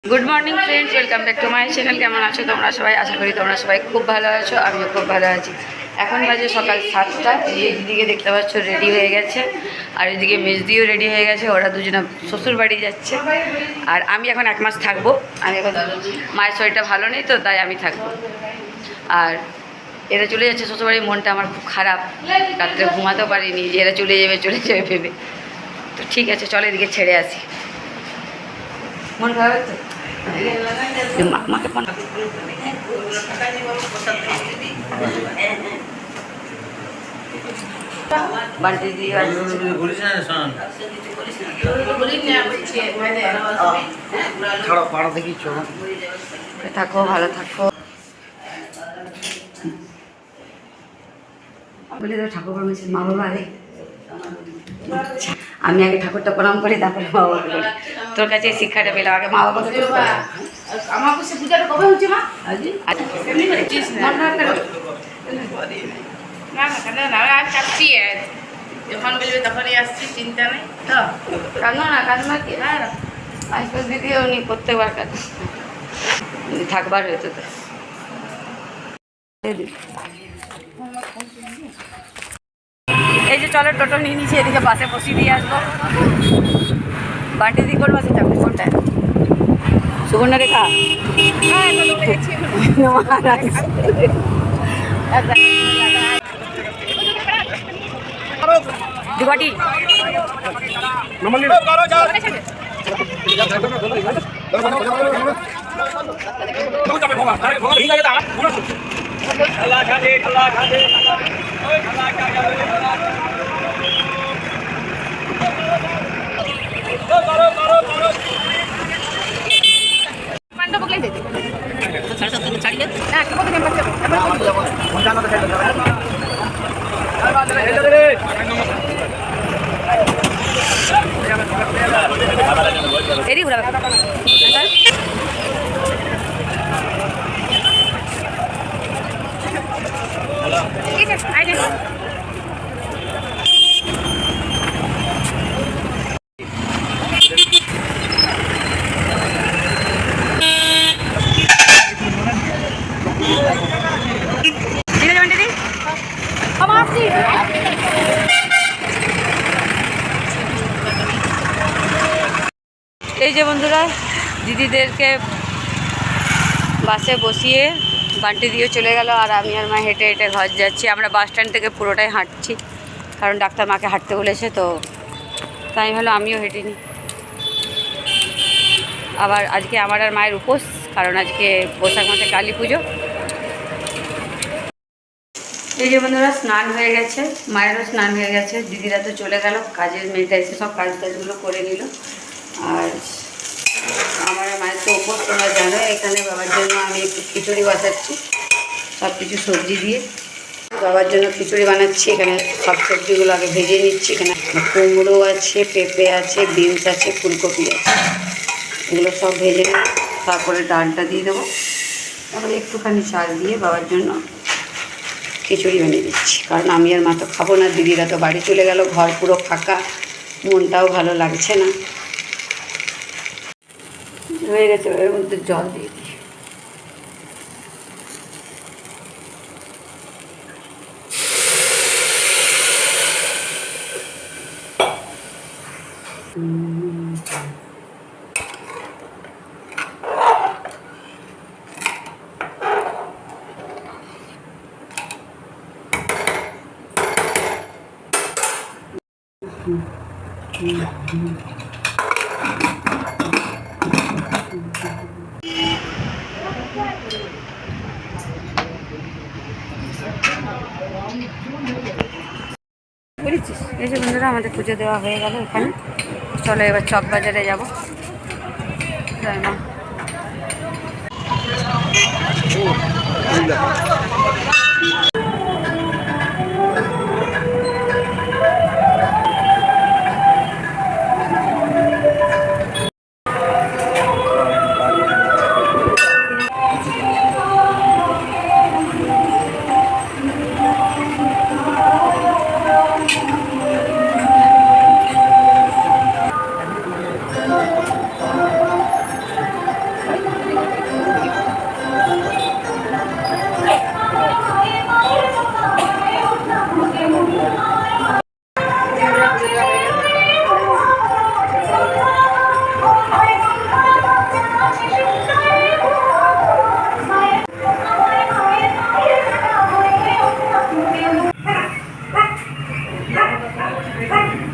Good morning friends welcome back to my channel. केमन आছো তোমরা সবাই? আশা করি তোমরা সবাই খুব ভালো আছো, আমিও খুব ভালো আছি। এখন বাজে সকাল 7টা। এইদিকে দেখতে পাচ্ছ রেডি হয়ে গেছে, আর এদিকে মেজদিও রেডি হয়ে গেছে। ওরা দুজনে শ্বশুর বাড়ি যাচ্ছে, আর আমি এখন 1 মাস থাকবো। আমি এখন মায়ের শরীরটা ভালো নেই তো, তাই আমি থাকবো। আর এরা চলে যাচ্ছে শ্বশুরবাড়ি। মনটা আমার খুব খারাপ, রাত্রে ঘুমাতেও পারিনি যে এরা চলে যাবে ভেবে। তো ঠিক আছে, চলো এদিকে ছেড়ে আসি। মন খারাপ হচ্ছে মাকে ফোন বাড়িতে দিয়ে থাকো, ভালো থাকো। বলি তো ঠাকুর বলেছি মা বাবা আরে আমি আগে ঠাকুরটা প্রণাম করি, তারপরে মা বাবাকে বলি। তোর কাছে শিক্ষাটা পেলাম, আগে মা বাবাকে আমার কাছে পূজাটা কবে হচ্ছে মা? না আর চাচ্ছি, যখন বলবে তখনই আসছি, চিন্তা নেই তো। কাঁদো না, কাঁদমা কি আসবে দিদিও উনি প্রত্যেকবার কাঁদে, থাকবার হয়েছে তো। এই যে চলো টোটো নিয়ে নিচ্ছি, এদিকে বাসে বসিয়ে দিয়ে আসবো। বান্টি দিক কোন বাসে যাবে? কোনটায়? সুবর্ণরেখা, দুবাটি এরই ঘুরাবে। এই যে বন্ধুরা, দিদিদেরকে বাসে বসিয়ে বান্টি দিয়ে চলে গেল, আর আমি আর মা হেঁটে হেঁটে ঘর যাচ্ছি। আমরা বাস স্ট্যান্ড থেকে পুরোটাই হাঁটছি, কারণ ডাক্তার মাকে হাঁটতে বলেছে, তো তাই হলো আমিও হেঁটে নিই। আবার আজকে আমার আর মায়ের উপোস, কারণ আজকে বৈশাখ মাসে কালী পুজো। এই যে বন্ধুরা, স্নান হয়ে গেছে, মায়েরও স্নান হয়ে গেছে। দিদিরা তো চলে গেল, কাজের মেয়েটা এসে সব কাজগুলো করে নিল। আর আমার মায়ের তো উপোস, তোমরা জানো। এখানে বাবার জন্য আমি একটু খিচুড়ি বসাচ্ছি, সব কিছু সবজি দিয়ে বাবার জন্য খিচুড়ি বানাচ্ছি। এখানে সব সবজিগুলো আগে ভেজে নিচ্ছি। এখানে কুমড়ো আছে, পেঁপে আছে, বিনস আছে, ফুলকপি আছে, এগুলো সব ভেজে নিই। তারপরে ডালটা দিয়ে দেবো, তারপরে একটুখানি চাল দিয়ে বাবার জন্য খিচুড়ি বানিয়ে দিচ্ছি। কারণ আমি আর মা তো খাবো না, দিদিরা তো বাড়ি চলে গেল, ঘর পুরো ফাঁকা, মনটাও ভালো লাগছে না। হয়ে গেছে, এর মধ্যে জল দিয়ে দিই। বুঝেছিস? এই যে বন্ধুরা, আমাদের পুজো দেওয়া হয়ে গেল এখানে। চলো এবার চক বাজারে যাবো। যাই না, করে